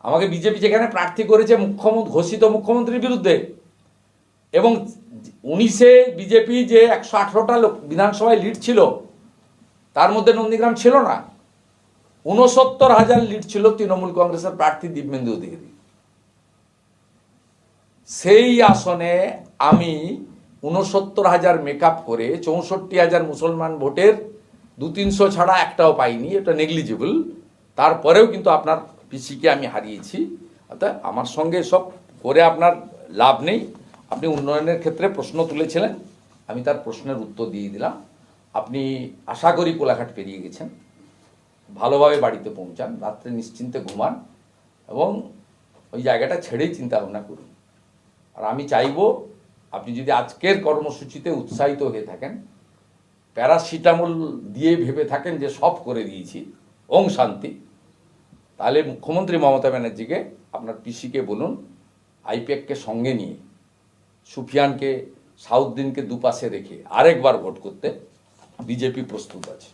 আমাকে বিজেপি যেখানে প্রার্থী করেছে মুখ্যমন্ত্রী, ঘোষিত মুখ্যমন্ত্রীর বিরুদ্ধে, এবং 19-এ বিজেপি যে 118টা বিধানসভায় লিড ছিল তার মধ্যে নন্দীগ্রাম ছিল না। 69,000 লিড ছিল তৃণমূল কংগ্রেসের প্রার্থী দীপমেন্দু অধিকারী। সেই আসনে আমি 69,000 মেকআপ করে 64,000 মুসলমান ভোটের 200-300 ছাড়া একটাও পাইনি, এটা নেগলিজিবল। তারপরেও কিন্তু আপনার পিসিকে আমি হারিয়েছি। অর্থাৎ আমার সঙ্গে সব করে আপনার লাভ নেই। আপনি উন্নয়নের ক্ষেত্রে প্রশ্ন তুলেছিলেন, আমি তার প্রশ্নের উত্তর দিয়ে দিলাম। আপনি আশা করি কোলাঘাট পেরিয়ে গেছেন, ভালোভাবে বাড়িতে পৌঁছান, রাত্রে নিশ্চিন্তে ঘুমান এবং ওই জায়গাটা ছেড়েই চিন্তা ভাবনা করুন। আর আমি চাইব আপনি যদি আজকের কর্মসূচিতে উৎসাহিত হয়ে থাকেন, প্যারাসিটামল দিয়ে ভেবে থাকেন যে সব করে দিয়েছি, ওং শান্তি, তাহলে মুখ্যমন্ত্রী মমতা ব্যানার্জিকে আপনার পিসিকে বলুন আইপ্যাককে সঙ্গে নিয়ে সুফিয়ানকে, সাউদ্দিনকে দুপাশে রেখে আরেকবার ভোট করতে বিজেপি প্রস্তুত আছে।